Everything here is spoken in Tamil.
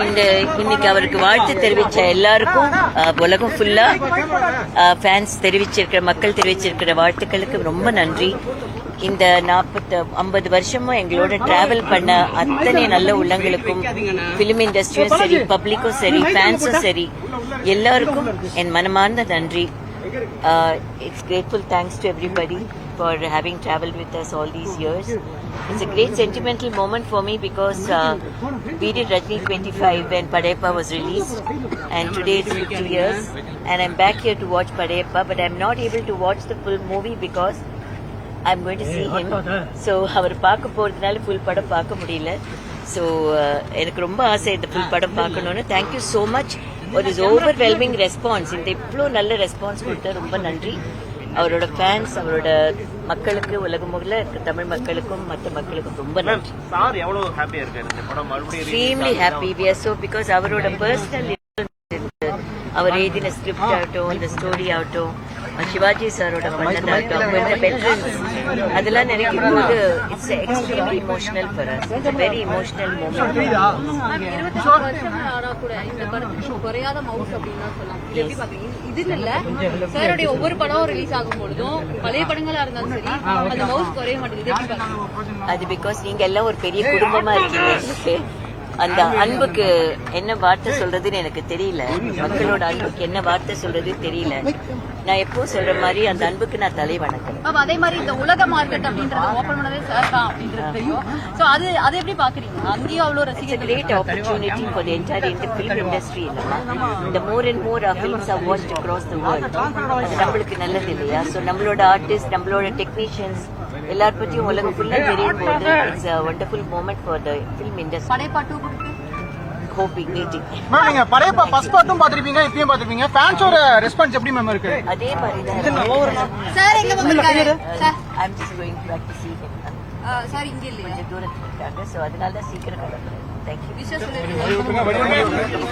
இன்னைக்கு அவருக்கு வாழ்த்து தெரிவிச்ச எல்லாருக்கும் உலகம் ஃபுல்லா ஃபேன்ஸ் தெரிவிச்சிருக்கிற மக்கள் தெரிவிச்சிருக்கிற வாழ்த்துக்களுக்கு ரொம்ப நன்றி. இந்த 50 வருஷமும் எங்களோட டிராவல் பண்ண அத்தனை நல்ல உள்ளங்களுக்கும், பிலிம் இண்டஸ்ட்ரியும் சரி, பப்ளிக்கும் சரி, ஃபேன்ஸும் சரி, எல்லாருக்கும் என் மனமார்ந்த நன்றி. It's grateful thanks to everybody for having traveled with us all these years. It's a great sentimental moment for me because we did Rajni 25 when Padayappa was released, and today it's 50 years and I'm back here to watch Padayappa, but I'm not able to watch the full movie because I'm going to see him. So அவர் பார்க்க போறதுனால full படம் பார்க்க முடியல. So எனக்கு ரொம்ப ஆசை இந்த full படம் பார்க்கணும்னு. Thank you so much for this overwhelming response. இந்த இவ்வளோ நல்ல ரெஸ்பான்ஸ் கொடுத்த ரொம்ப நன்றி. அவரோட ஃபேன்ஸ், அவரோட மக்களுக்கு, உலகம் முழுக்க இருக்க தமிழ் மக்களுக்கும் மற்ற மக்களுக்கும் ரொம்ப நன்றி. Extremely happy. We are so because அவரோட பர்சனல் அவர் எழுதின ஸ்கிரிப்ட் ஆகட்டும், இந்த ஸ்டோரி ஆகட்டும், சிவாஜி சாரோட பண்ணதாகட்டும், அவங்க இருந்த வெட்டரன்ஸ், அதெல்லாம் நினைக்கும் போது it's extremely emotional for us. It's very emotional moment. ஒவ்வொரு படம் ரிலீஸ் ஆகும் பொழுதும் பழைய படங்களா இருந்தாலும் சரி அந்த மவுஸ் குறைய மாட்டேங்குது. அது பிகாஸ் நீங்க எல்லாம் ஒரு பெரிய குடும்பமா இருக்கீங்க. அந்த அன்புக்கு என்ன வார்த்தை சொல்றதுன்னு எனக்கு தெரியல. மக்களோட அன்புக்கு என்ன வார்த்தை சொல்றது தெரியல. நான் எப்போ சொல்ற மாதிரி அந்த அன்புக்கு நான் தலை வணக்கம். அதே மாதிரி இந்த உலக மார்க்கெட் அப்படின்றது ஓபன் பண்ணவே சார் தான் அப்படின்றது தெரியும். சோ அது எப்படி பாக்குறீங்க? அங்கேயும் அவ்வளோ ரசிகர்கள். Great opportunity for the entire film industry. இந்த more and more films are watched across the world. அது நம்மளுக்கு நல்லது இல்லையா? ஸோ நம்மளோட ஆர்டிஸ்ட், நம்மளோட டெக்னீஷியன்ஸ் எல்லார பத்தியும் உலகம் ஃபுல்லா தெரியும் போது it's a wonderful moment for the film industry. Padayappa 2 hoping meeting. Ma'am, நீங்க படையப்பா ஃபர்ஸ்ட் பார்ட்டும் பாத்திருப்பீங்க, இப்பயும் பாத்திருப்பீங்க. ஃபேன்ஸோட ரெஸ்பான்ஸ் எப்படி மேம் இருக்கு? அதே மாதிரி தான் சார். எங்க வந்திருக்காரு sir? I'm just going back to see him. Sir இங்க இல்லையா? கொஞ்சம் தூரத்துல இருக்காங்க. சோ அதனால தான் சீக்கிரம் கிளம்புறேன். Thank you. விஷயம் சொல்லுங்க.